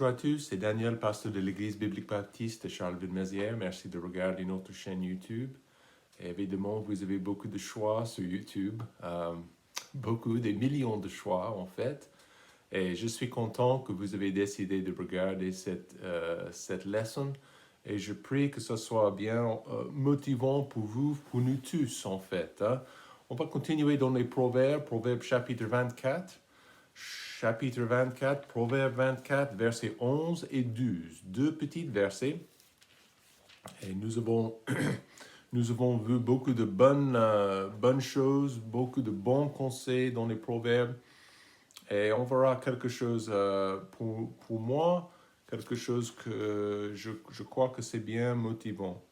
Bonjour à tous, c'est Daniel, pasteur de l'Église biblique baptiste de Charleville-Mézières. Merci de regarder notre chaîne YouTube. Et évidemment, vous avez beaucoup de choix sur YouTube, des millions de choix en fait. Et je suis content que vous avez décidé de regarder cette leçon. Et je prie que ce soit bien motivant pour vous, pour nous tous en fait. On va continuer dans les Proverbes, Proverbes chapitre 24. Chapitre 24, Proverbe 24, versets 11 et 12. Deux petits versets. Et nous avons vu beaucoup de bonnes choses, beaucoup de bons conseils dans les Proverbes. Et on verra quelque chose pour moi, quelque chose que je crois que c'est bien motivant.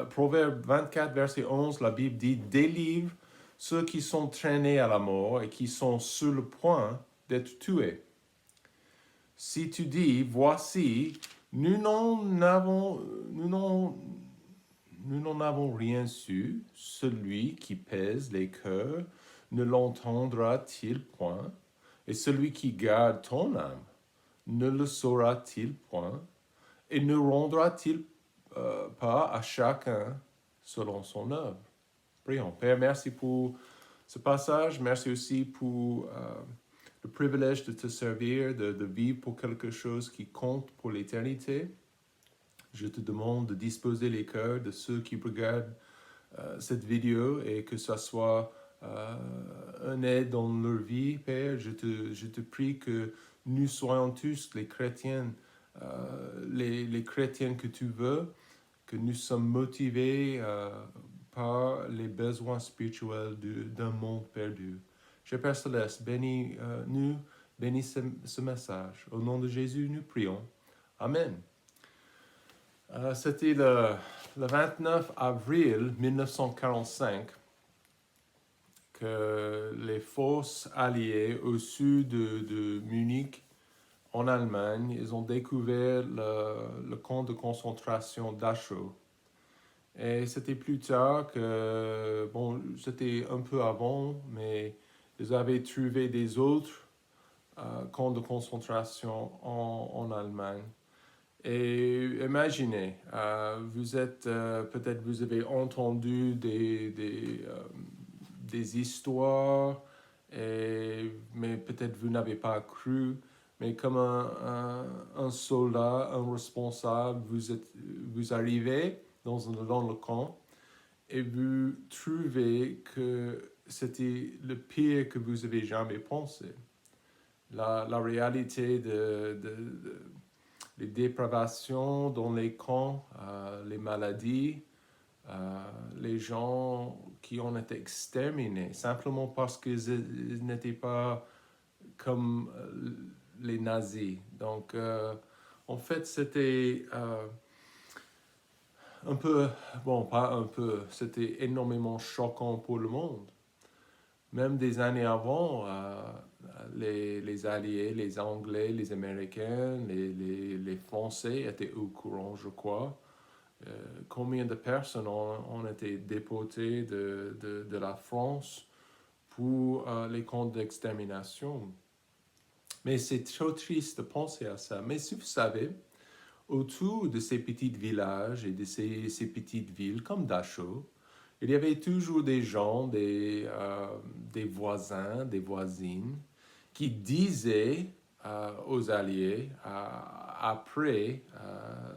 Proverbe 24, verset 11, la Bible dit « Délivre ceux qui sont traînés à la mort et qui sont sur le point d'être tués. » Si tu dis, voici, nous n'en avons rien su, celui qui pèse les cœurs ne l'entendra-t-il point, et celui qui garde ton âme ne le saura-t-il point, et ne rendra-t-il pas à chacun selon son œuvre? Prions. Père, merci pour ce passage, merci aussi pour le privilège de te servir, de vivre pour quelque chose qui compte pour l'éternité. Je te demande de disposer les cœurs de ceux qui regardent cette vidéo et que ça soit un aide dans leur vie, Père. Je te prie que nous soyons tous les chrétiens, les chrétiens que tu veux, que nous sommes motivés par les besoins spirituels d'un monde perdu. Cher Père Céleste, bénis-nous, bénis ce message. Au nom de Jésus, nous prions. Amen. C'était le 29 avril 1945 que les forces alliées au sud de Munich, en Allemagne, ils ont découvert le camp de concentration Dachau. Et c'était plus tard que, c'était un peu avant, mais ils avaient trouvé des autres camps de concentration en Allemagne. Et imaginez, peut-être vous avez entendu des histoires, mais peut-être vous n'avez pas cru. Mais comme un soldat, un responsable, vous arrivez dans le camp et vous trouvez que c'était le pire que vous avez jamais pensé. La réalité les dépravations dans les camps, les maladies, les gens qui ont été exterminés simplement parce qu'ils n'étaient pas comme les nazis. Donc, en fait, c'était c'était énormément choquant pour le monde. Même des années avant, les Alliés, les Anglais, les Américains, les Français étaient au courant, je crois. Combien de personnes ont été déportées de la France pour les camps d'extermination. Mais c'est trop triste de penser à ça. Mais si vous savez, autour de ces petits villages et de ces petites villes comme Dachau, il y avait toujours des gens, des voisins, des voisines, qui disaient aux Alliés, après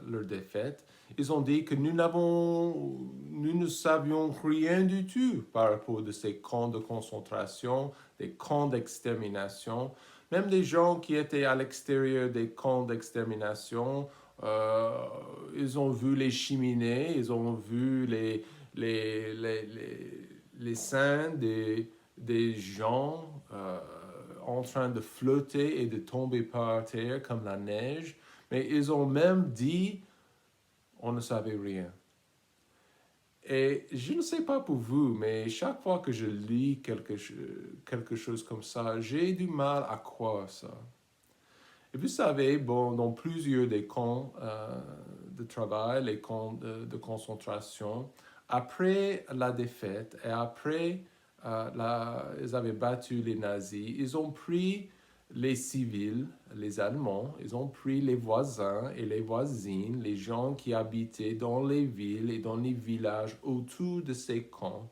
leur défaite, ils ont dit que nous ne savions rien du tout par rapport à ces camps de concentration, des camps d'extermination. Même des gens qui étaient à l'extérieur des camps d'extermination, ils ont vu les cheminées, ils ont vu les seins des gens en train de flotter et de tomber par terre comme la neige. Mais ils ont même dit, on ne savait rien. Et je ne sais pas pour vous, mais chaque fois que je lis quelque chose comme ça, j'ai du mal à croire ça. Et vous savez, dans plusieurs des camps de travail, les camps de concentration, après la défaite et après ils avaient battu les nazis, ils ont pris les civils, les Allemands, ils ont pris les voisins et les voisines, les gens qui habitaient dans les villes et dans les villages autour de ces camps.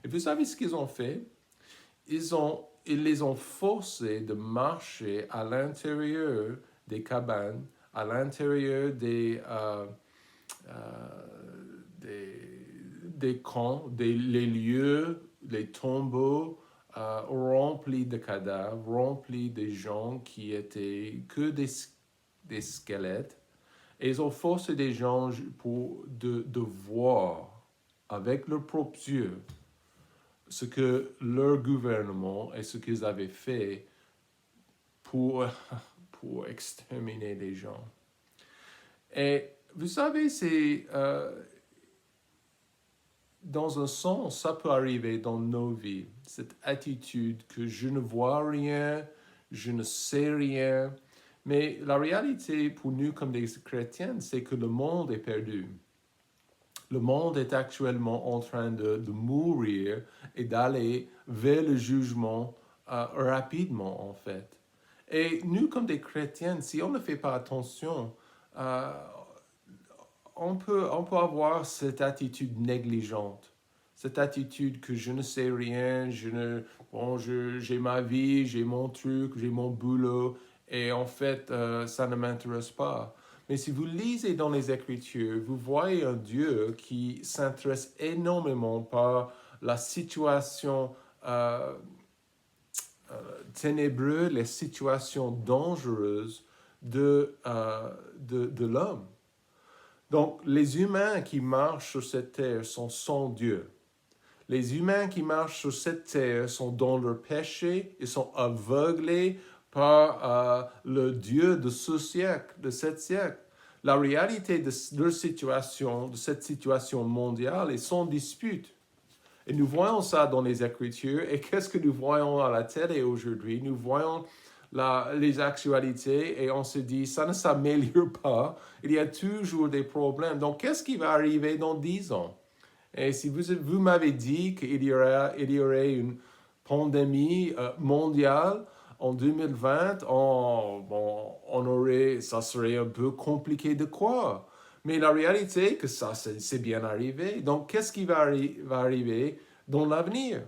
Et vous savez ce qu'ils ont fait? Ils les ont forcés de marcher à l'intérieur des cabanes, à l'intérieur euh, des camps, les lieux, les tombeaux remplis de cadavres, remplis de gens qui étaient que des squelettes. Et ils ont forcé des gens de voir avec leurs propres yeux ce que leur gouvernement et ce qu'ils avaient fait pour, pour exterminer les gens. Et vous savez, dans un sens, ça peut arriver dans nos vies, cette attitude que je ne vois rien, je ne sais rien. Mais la réalité pour nous comme des chrétiens, c'est que le monde est perdu. Le monde est actuellement en train de mourir et d'aller vers le jugement rapidement, en fait. Et nous, comme des chrétiens, si on ne fait pas attention, euh, on peut avoir cette attitude négligente, cette attitude que je ne sais rien, j'ai ma vie, j'ai mon truc, j'ai mon boulot, et en fait, ça ne m'intéresse pas. Mais si vous lisez dans les Écritures, vous voyez un Dieu qui s'intéresse énormément par la situation ténébreuse, les situations dangereuses de l'homme. Donc, les humains qui marchent sur cette terre sont sans Dieu. Les humains qui marchent sur cette terre sont dans leur péché, ils sont aveuglés par le Dieu de ce siècle, de cet siècle. La réalité de leur situation, de cette situation mondiale est sans dispute. Et nous voyons ça dans les Écritures. Et qu'est-ce que nous voyons à la télé aujourd'hui? Nous voyons les actualités et on se dit, ça ne s'améliore pas. Il y a toujours des problèmes. Donc, qu'est-ce qui va arriver dans 10 ans? Et si vous m'avez dit qu'il y aurait une pandémie mondiale en 2020, ça serait un peu compliqué de croire. Mais la réalité est que ça, c'est bien arrivé. Donc, qu'est-ce qui va arriver dans l'avenir?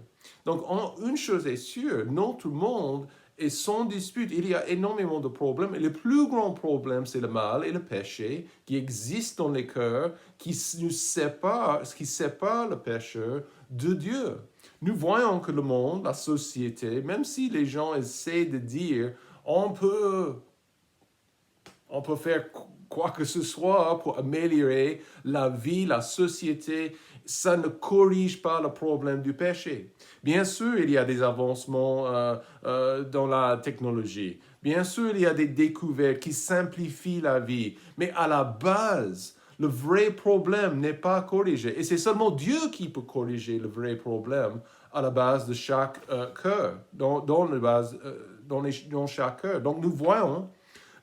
Donc, une chose est sûre, notre monde est sans dispute. Il y a énormément de problèmes. Et le plus grand problème, c'est le mal et le péché qui existent dans les cœurs, qui sépare le pécheur de Dieu. Nous voyons que le monde, la société, même si les gens essaient de dire on peut faire quoi que ce soit pour améliorer la vie, la société, ça ne corrige pas le problème du péché. Bien sûr, il y a des avancements dans la technologie. Bien sûr, il y a des découvertes qui simplifient la vie. Mais à la base, le vrai problème n'est pas corrigé. Et c'est seulement Dieu qui peut corriger le vrai problème à la base de chaque cœur, dans chaque cœur. Donc nous voyons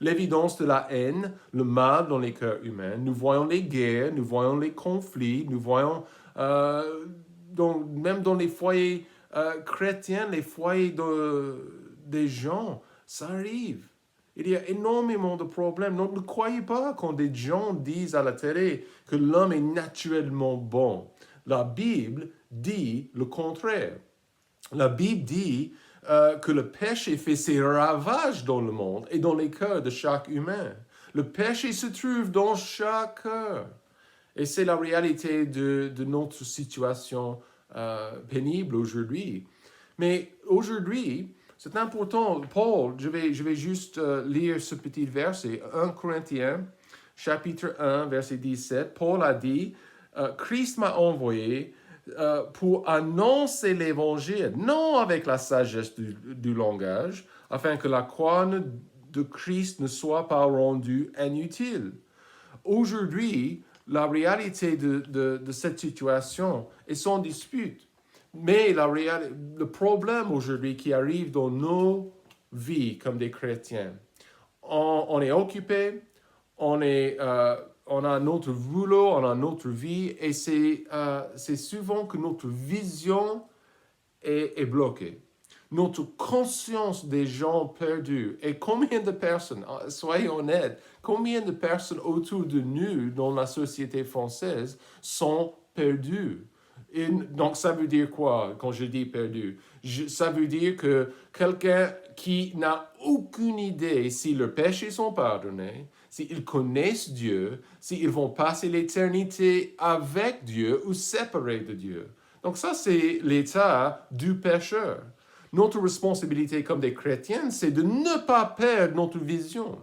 l'évidence de la haine, le mal dans les cœurs humains. Nous voyons les guerres, nous voyons les conflits, nous voyons même dans les foyers chrétiens, les foyers des gens, ça arrive. Il y a énormément de problèmes. Donc ne croyez pas quand des gens disent à la télé que l'homme est naturellement bon. La Bible dit le contraire. La Bible dit que le péché fait ses ravages dans le monde et dans les cœurs de chaque humain. Le péché se trouve dans chaque cœur. Et c'est la réalité de notre situation pénible aujourd'hui. Mais aujourd'hui, c'est important. Paul, je vais juste lire ce petit verset. 1 Corinthiens, chapitre 1, verset 17. Paul a dit, Christ m'a envoyé pour annoncer l'évangile, non avec la sagesse du langage, afin que la croix de Christ ne soit pas rendue inutile. Aujourd'hui, la réalité de cette situation est sans dispute. Mais le problème aujourd'hui qui arrive dans nos vies comme des chrétiens, on est occupé, on a notre boulot, on a notre vie, et c'est souvent que notre vision est bloquée. notre conscience des gens perdus. Et combien de personnes, soyons honnêtes, combien de personnes autour de nous dans la société française sont perdues? Et donc, ça veut dire quoi quand je dis perdu? Ça veut dire que quelqu'un qui n'a aucune idée si leurs péchés sont pardonnés, s'ils connaissent Dieu, s'ils vont passer l'éternité avec Dieu ou séparés de Dieu. Donc ça, c'est l'état du pécheur. Notre responsabilité comme des chrétiens, c'est de ne pas perdre notre vision.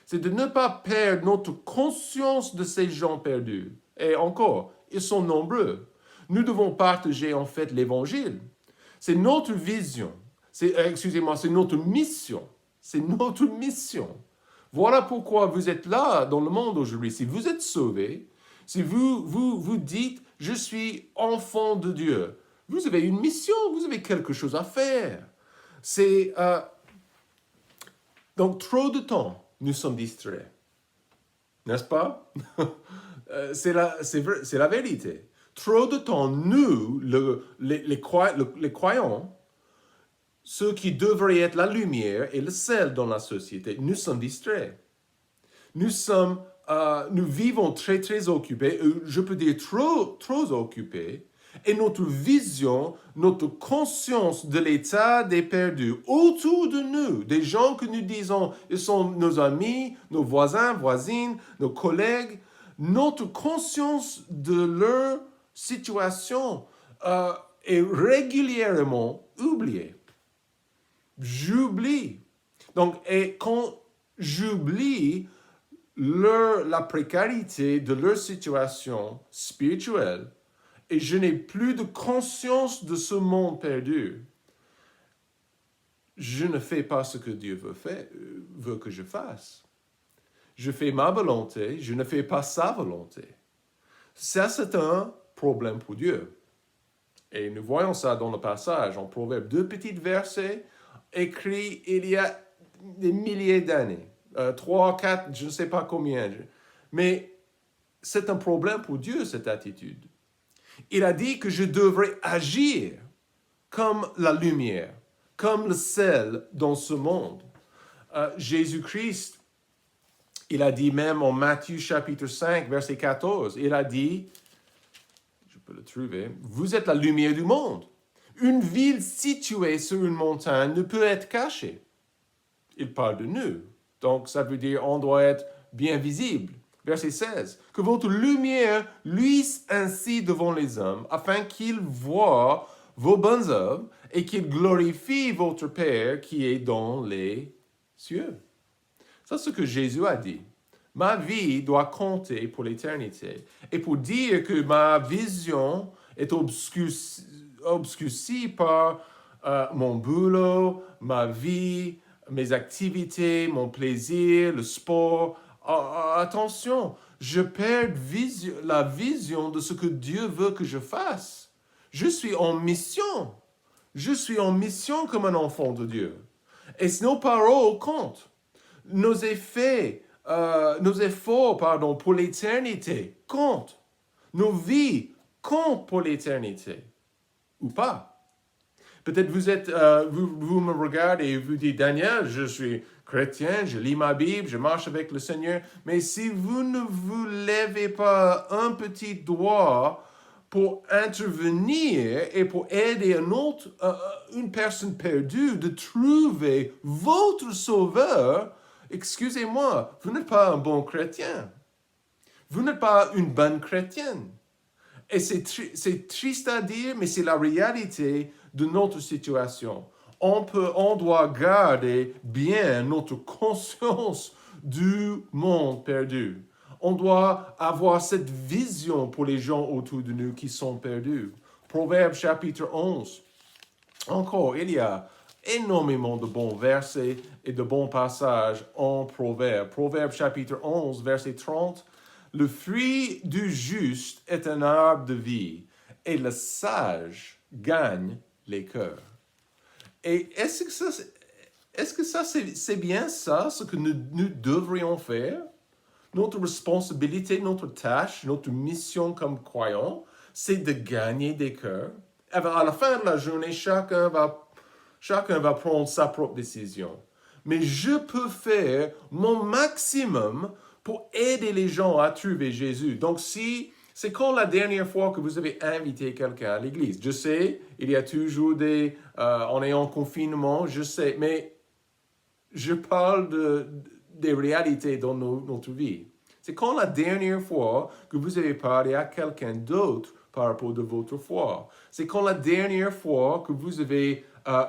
C'est de ne pas perdre notre conscience de ces gens perdus. Et encore, ils sont nombreux. Nous devons partager en fait l'évangile. C'est notre vision. Excusez-moi, c'est notre mission. C'est notre mission. Voilà pourquoi vous êtes là dans le monde aujourd'hui. Si vous êtes sauvés, si vous dites, je suis enfant de Dieu, vous avez une mission, vous avez quelque chose à faire. Donc, trop de temps, nous sommes distraits. N'est-ce pas? C'est la vérité. Trop de temps, nous, les croyants, ceux qui devraient être la lumière et le sel dans la société, nous sommes distraits. Nous vivons très, très occupés, je peux dire trop occupés, et notre vision, notre conscience de l'état des perdus autour de nous, des gens que nous disons, ils sont nos amis, nos voisins, voisines, nos collègues, notre conscience de leur situation est régulièrement oubliée. J'oublie. Donc, et quand j'oublie la précarité de leur situation spirituelle, et je n'ai plus de conscience de ce monde perdu, je ne fais pas ce que Dieu veut que je fasse. Je fais ma volonté, je ne fais pas sa volonté. Ça, c'est un problème pour Dieu. Et nous voyons ça dans le passage, en Proverbe, 2 petits versets écrits il y a des milliers d'années. 3, 4, je ne sais pas combien. Mais c'est un problème pour Dieu, cette attitude. Il a dit que je devrais agir comme la lumière, comme le sel dans ce monde. Jésus-Christ, il a dit même en Matthieu chapitre 5, verset 14, il a dit, je peux le trouver, vous êtes la lumière du monde. Une ville située sur une montagne ne peut être cachée. Il parle de nous. Donc, ça veut dire on doit être bien visible. Verset 16. Que votre lumière luise ainsi devant les hommes, afin qu'ils voient vos bonnes œuvres et qu'ils glorifient votre Père qui est dans les cieux. C'est ce que Jésus a dit. Ma vie doit compter pour l'éternité. Et pour dire que ma vision est obscurcie par mon boulot, ma vie, mes activités, mon plaisir, le sport. Attention, je perds la vision de ce que Dieu veut que je fasse. Je suis en mission. Je suis en mission comme un enfant de Dieu. Et nos paroles comptent. Nos efforts, pour l'éternité comptent. Nos vies comptent pour l'éternité. Ou pas. Peut-être vous me regardez et vous dites, Daniel, je suis chrétien, je lis ma Bible, je marche avec le Seigneur, mais si vous ne vous levez pas un petit doigt pour intervenir et pour aider une personne perdue de trouver votre sauveur, excusez-moi, vous n'êtes pas un bon chrétien. Vous n'êtes pas une bonne chrétienne. Et c'est triste à dire, mais c'est la réalité de notre situation. On doit garder bien notre conscience du monde perdu. On doit avoir cette vision pour les gens autour de nous qui sont perdus. Proverbe chapitre 11. Encore, il y a énormément de bons versets et de bons passages en Proverbe. Proverbe chapitre 11, verset 30. Le fruit du juste est un arbre de vie, et le sage gagne les cœurs. Et est-ce que ça c'est bien ça, ce que nous devrions faire? Notre responsabilité, notre tâche, notre mission comme croyants, c'est de gagner des cœurs. À la fin de la journée, chacun va Chacun va prendre sa propre décision. Mais je peux faire mon maximum pour aider les gens à trouver Jésus. Donc, si c'est quand la dernière fois que vous avez invité quelqu'un à l'église? Je sais, il y a toujours on est en confinement, je sais, mais je parle des réalités dans notre vie. C'est quand la dernière fois que vous avez parlé à quelqu'un d'autre par rapport de votre foi. C'est quand la dernière fois que vous avez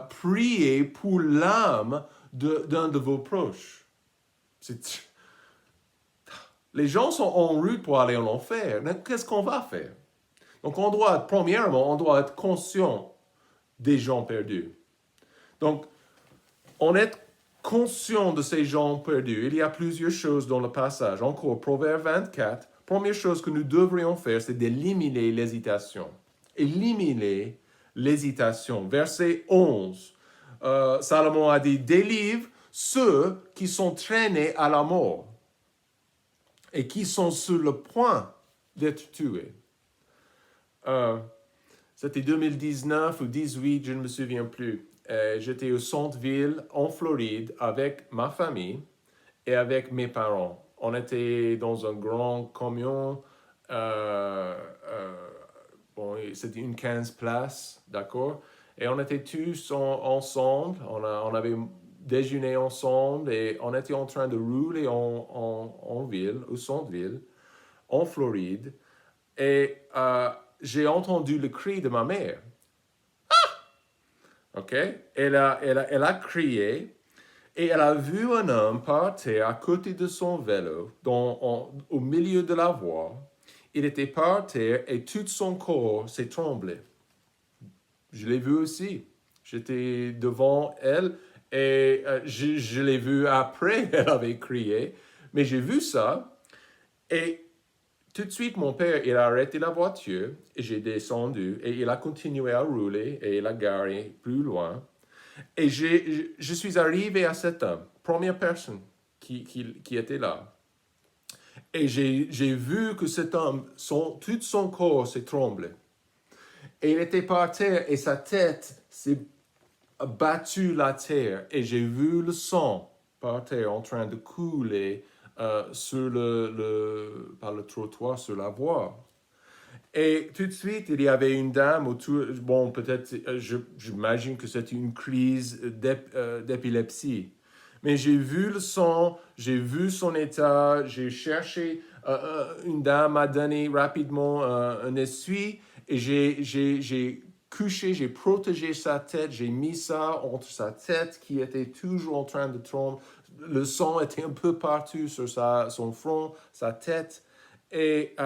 prié pour l'âme d'un de vos proches. Les gens sont en route pour aller en enfer. Qu'est-ce qu'on va faire? Donc, premièrement, on doit être conscient des gens perdus. Donc, on est conscient de ces gens perdus. Il y a plusieurs choses dans le passage. Encore, Proverbe 24, première chose que nous devrions faire, c'est d'éliminer l'hésitation. Éliminer l'hésitation. Verset 11, Salomon a dit, délivre ceux qui sont traînés à la mort et qui sont sur le point d'être tués. C'était 2019 ou 2018, je ne me souviens plus. J'étais au centre-ville en Floride avec ma famille et avec mes parents. On était dans un grand camion. Bon, c'était une 15 places, d'accord? Et on était tous ensemble. On avait déjeuné ensemble et on était en train de rouler en ville, au centre-ville, en Floride. Et j'ai entendu le cri de ma mère. OK? Elle a crié et elle a vu un homme par terre à côté de son vélo, au milieu de la voie. Il était par terre et tout son corps s'est tremblé. Je l'ai vu aussi. J'étais devant elle et je l'ai vu après, elle avait crié. Mais j'ai vu ça et tout de suite, mon père, il a arrêté la voiture et j'ai descendu et il a continué à rouler et il a garé plus loin. Et je suis arrivé à cet homme, première personne qui était là. Et j'ai vu que cet homme, tout son corps s'est tremblé. Et il était par terre et sa tête s'est battu la terre. Et j'ai vu le sang par terre en train de couler par le trottoir, sur la voie. Et tout de suite, il y avait une dame autour. Bon, peut-être, j'imagine que c'était une crise d'épilepsie. Mais j'ai vu le sang, j'ai vu son état, j'ai cherché. Une dame m'a donné rapidement un essuie et j'ai couché, j'ai protégé sa tête, j'ai mis ça entre sa tête qui était toujours en train de trembler. Le sang était un peu partout sur son front, sa tête. Et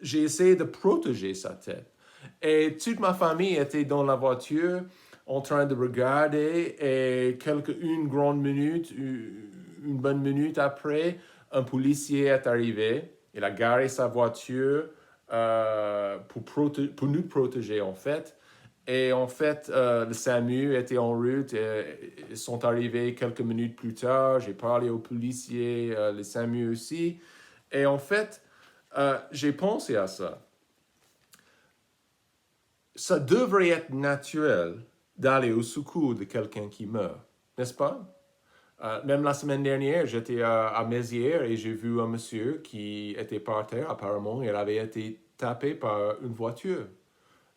j'ai essayé de protéger sa tête. Et toute ma famille était dans la voiture en train de regarder et une bonne minute après, un policier est arrivé. Il a garé sa voiture pour nous protéger en fait. Et en fait, le SAMU était en route. Ils sont arrivés quelques minutes plus tard. J'ai parlé aux policiers, le SAMU aussi. Et en fait, j'ai pensé à ça. Ça devrait être naturel d'aller au secours de quelqu'un qui meurt, n'est-ce pas? Même la semaine dernière, j'étais à Mézières et j'ai vu un monsieur qui était par terre, apparemment, il avait été tapé par une voiture.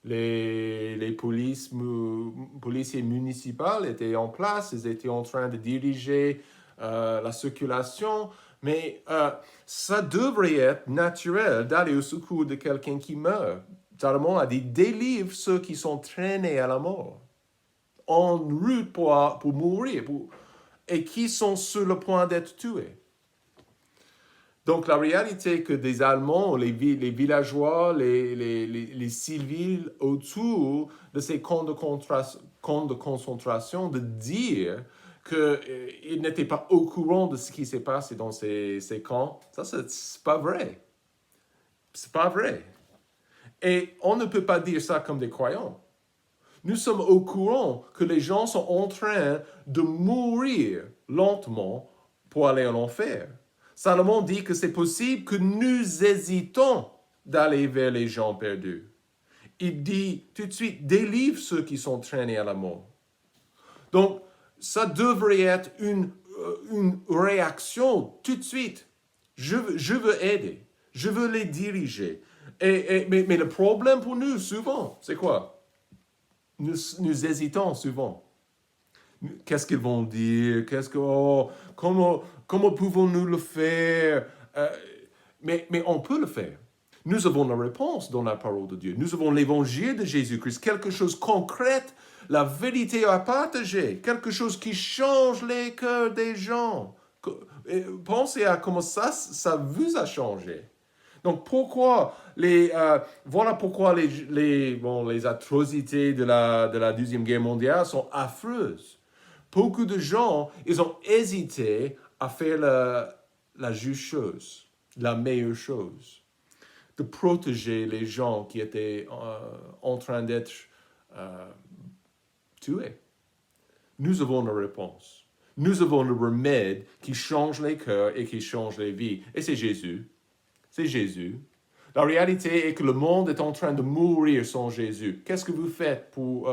Les policiers municipaux étaient en place, ils étaient en train de diriger la circulation, mais ça devrait être naturel d'aller au secours de quelqu'un qui meurt. Salomon a dit, délivre ceux qui sont traînés à la mort, en route pour mourir, et qui sont sur le point d'être tués. Donc, la réalité que des Allemands, les villageois, les civils autour de ces camps de concentration, de dire qu'ils n'étaient pas au courant de ce qui s'est passé dans ces camps, ça, c'est pas vrai. C'est pas vrai. Et on ne peut pas dire ça comme des croyants. Nous sommes au courant que les gens sont en train de mourir lentement pour aller en enfer. Salomon dit que c'est possible que nous hésitons d'aller vers les gens perdus. Il dit tout de suite, délivre ceux qui sont traînés à la mort. Donc, ça devrait être une réaction tout de suite. Je veux aider. Je veux les diriger. Mais le problème pour nous, souvent, c'est quoi? Nous hésitons souvent. Qu'est-ce qu'ils vont dire? Comment pouvons-nous le faire? Mais on peut le faire. Nous avons la réponse dans la parole de Dieu. Nous avons l'évangile de Jésus-Christ, quelque chose de concret, la vérité à partager, quelque chose qui change les cœurs des gens. Pensez à comment ça vous a changé. Donc voilà pourquoi les atrocités de la Deuxième Guerre mondiale sont affreuses. Beaucoup de gens, ils ont hésité à faire la juste chose, la meilleure chose, de protéger les gens qui étaient en train d'être tués. Nous avons la réponse. Nous avons le remède qui change les cœurs et qui change les vies. Et c'est Jésus. C'est Jésus. La réalité est que le monde est en train de mourir sans Jésus. Qu'est-ce que vous faites pour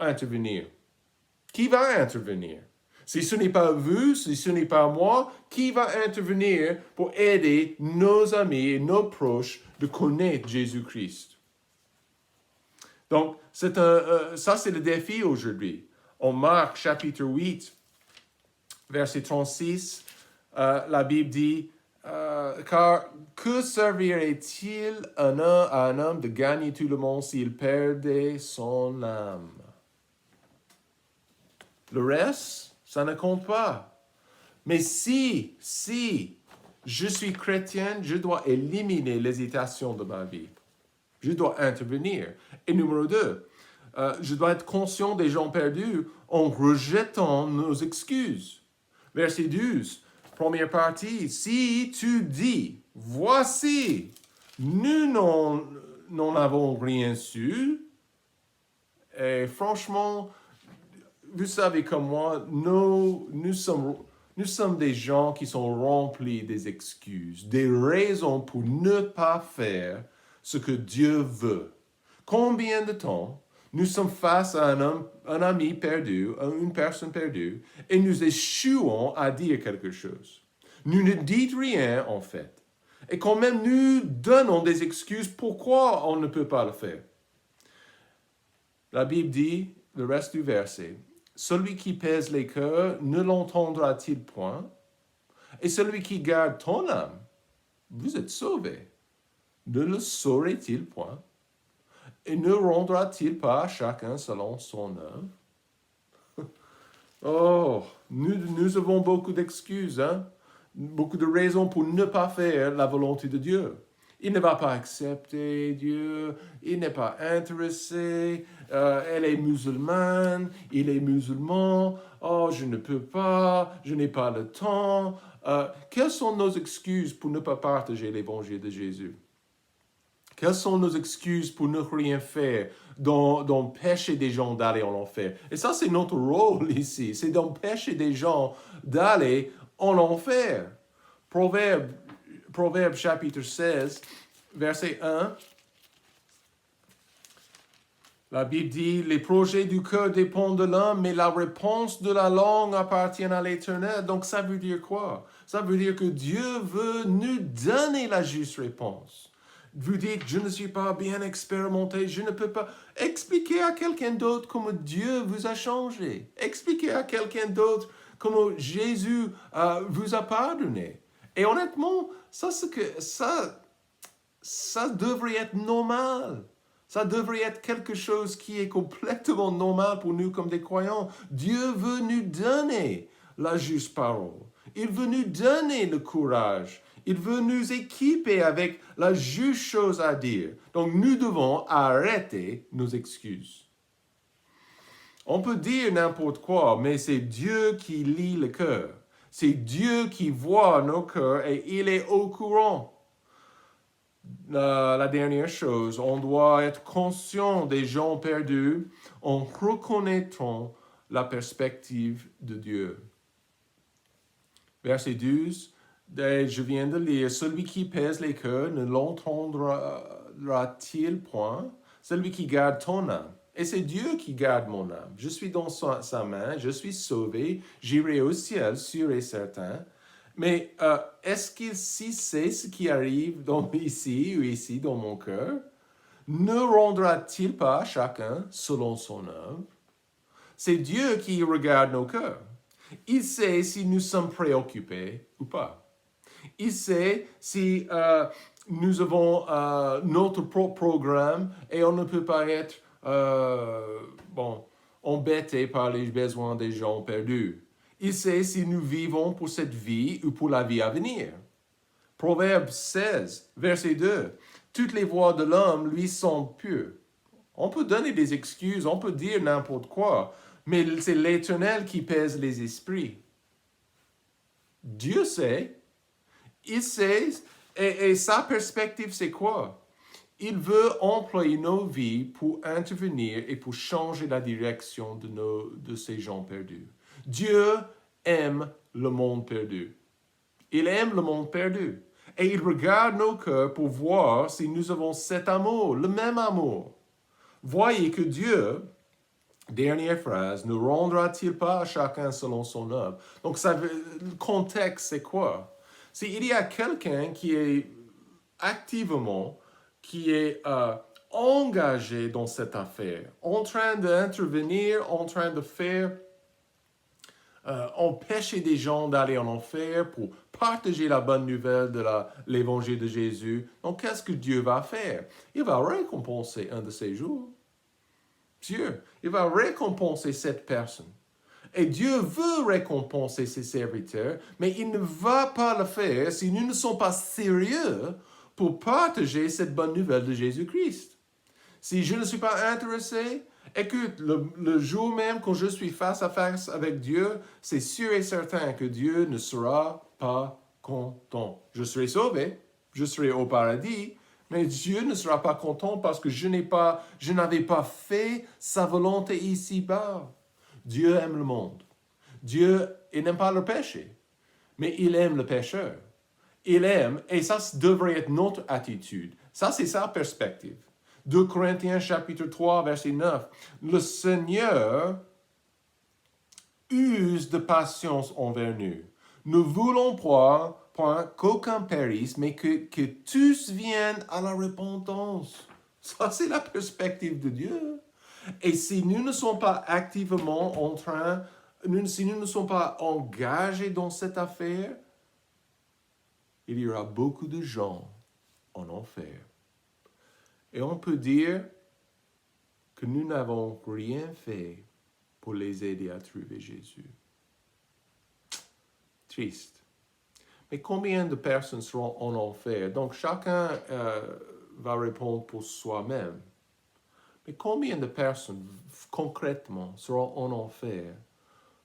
intervenir? Qui va intervenir? Si ce n'est pas vous, si ce n'est pas moi, qui va intervenir pour aider nos amis et nos proches de connaître Jésus-Christ? Donc, ça c'est le défi aujourd'hui. En Marc chapitre 8, verset 36, la Bible dit, car que servirait-il à un homme de gagner tout le monde s'il perdait son âme? Le reste, ça ne compte pas. Mais si je suis chrétien, je dois éliminer l'hésitation de ma vie. Je dois intervenir. Et numéro 2, je dois être conscient des gens perdus en rejetant nos excuses. Verset 12, première partie, si tu dis, voici, nous n'en avons rien su, et franchement, vous savez comme moi, nous sommes des gens qui sont remplis des excuses, des raisons pour ne pas faire ce que Dieu veut. Combien de temps nous sommes face à un ami perdu, à une personne perdue, et nous échouons à dire quelque chose. Nous ne dites rien en fait. Et quand même nous donnons des excuses pourquoi on ne peut pas le faire. La Bible dit, le reste du verset, celui qui pèse les cœurs ne l'entendra-t-il point? Et celui qui garde ton âme, vous êtes sauvé, ne le saurait-il point? Et ne rendra-t-il pas à chacun selon son œuvre? Oh, nous avons beaucoup d'excuses, hein? Beaucoup de raisons pour ne pas faire la volonté de Dieu. Il ne va pas accepter Dieu, il n'est pas intéressé, elle est musulmane, il est musulman, oh je ne peux pas, je n'ai pas le temps. Quelles sont nos excuses pour ne pas partager l'évangile de Jésus? Quelles sont nos excuses pour ne rien faire, d'empêcher des gens d'aller en enfer? Et ça, c'est notre rôle ici, c'est d'empêcher des gens d'aller en enfer. Proverbe chapitre 16, verset 1. La Bible dit, les projets du cœur dépendent de l'homme, mais la réponse de la langue appartient à l'Éternel. Donc ça veut dire quoi? Ça veut dire que Dieu veut nous donner la juste réponse. Vous dites, je ne suis pas bien expérimenté, je ne peux pas. Expliquez à quelqu'un d'autre comment Dieu vous a changé. Expliquez à quelqu'un d'autre comment Jésus vous a pardonné. Et honnêtement, ça devrait être normal. Ça devrait être quelque chose qui est complètement normal pour nous comme des croyants. Dieu veut nous donner la juste parole. Il veut nous donner le courage. Il veut nous équiper avec la juste chose à dire. Donc nous devons arrêter nos excuses. On peut dire n'importe quoi, mais c'est Dieu qui lit le cœur. C'est Dieu qui voit nos cœurs et il est au courant. La dernière chose, on doit être conscient des gens perdus en reconnaîtront la perspective de Dieu. Verset 12, je viens de lire, celui qui pèse les cœurs ne l'entendra-t-il point? Celui qui garde ton âme. Et c'est Dieu qui garde mon âme. Je suis dans sa main, je suis sauvé, j'irai au ciel, sûr et certain. Mais est-ce qu'il sait ce qui arrive ici ou ici dans mon cœur? Ne rendra-t-il pas chacun selon son œuvre? C'est Dieu qui regarde nos cœurs. Il sait si nous sommes préoccupés ou pas. Il sait si nous avons notre propre programme et on ne peut pas être embêté par les besoins des gens perdus. Il sait si nous vivons pour cette vie ou pour la vie à venir. Proverbe 16, verset 2. Toutes les voies de l'homme lui sont pures. On peut donner des excuses, on peut dire n'importe quoi, mais c'est l'Éternel qui pèse les esprits. Dieu sait, il sait, et sa perspective, c'est quoi? Il veut employer nos vies pour intervenir et pour changer la direction de ces gens perdus. Dieu aime le monde perdu. Il aime le monde perdu. Et il regarde nos cœurs pour voir si nous avons cet amour, le même amour. Voyez que Dieu, dernière phrase, ne rendra-t-il pas à chacun selon son œuvre? Donc, le contexte, c'est quoi? C'est il y a quelqu'un qui est activement, qui est engagé dans cette affaire, en train d'intervenir, en train de faire empêcher des gens d'aller en enfer pour partager la bonne nouvelle de l'évangile de Jésus. Donc, qu'est-ce que Dieu va faire? Il va récompenser un de ces jours. Dieu, il va récompenser cette personne. Et Dieu veut récompenser ses serviteurs, mais il ne va pas le faire si nous ne sommes pas sérieux pour partager cette bonne nouvelle de Jésus-Christ. Si je ne suis pas intéressé, écoute, le jour même quand je suis face à face avec Dieu, c'est sûr et certain que Dieu ne sera pas content. Je serai sauvé, je serai au paradis, mais Dieu ne sera pas content parce que je n'avais pas fait sa volonté ici-bas. Dieu aime le monde. Dieu, il n'aime pas le péché, mais il aime le pécheur. Il aime, et ça devrait être notre attitude. Ça, c'est sa perspective. 2 Corinthiens chapitre 3, verset 9. Le Seigneur use de patience envers nous. Nous voulons point qu'aucun périsse, mais que tous viennent à la repentance. Ça, c'est la perspective de Dieu. Et si nous ne sommes pas activement en train, si nous ne sommes pas engagés dans cette affaire, il y aura beaucoup de gens en enfer. Et on peut dire que nous n'avons rien fait pour les aider à trouver Jésus. Triste. Mais combien de personnes seront en enfer? Donc chacun va répondre pour soi-même. Mais combien de personnes concrètement seront en enfer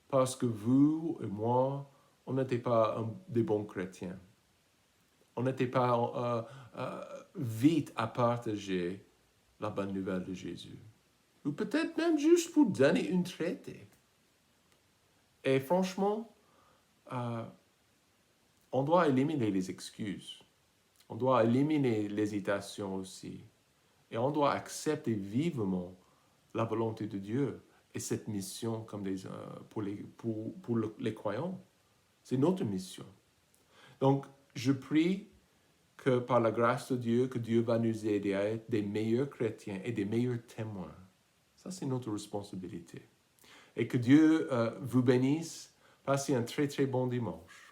parce que vous et moi, on n'était pas des bons chrétiens? On n'était pas vite à partager la bonne nouvelle de Jésus. Ou peut-être même juste pour donner une traité. Et franchement, on doit éliminer les excuses. On doit éliminer l'hésitation aussi. Et on doit accepter vivement la volonté de Dieu et cette mission comme pour les croyants. C'est notre mission. Donc, je prie que par la grâce de Dieu, que Dieu va nous aider à être des meilleurs chrétiens et des meilleurs témoins. Ça, c'est notre responsabilité. Et que Dieu vous bénisse. Passez un très, très bon dimanche.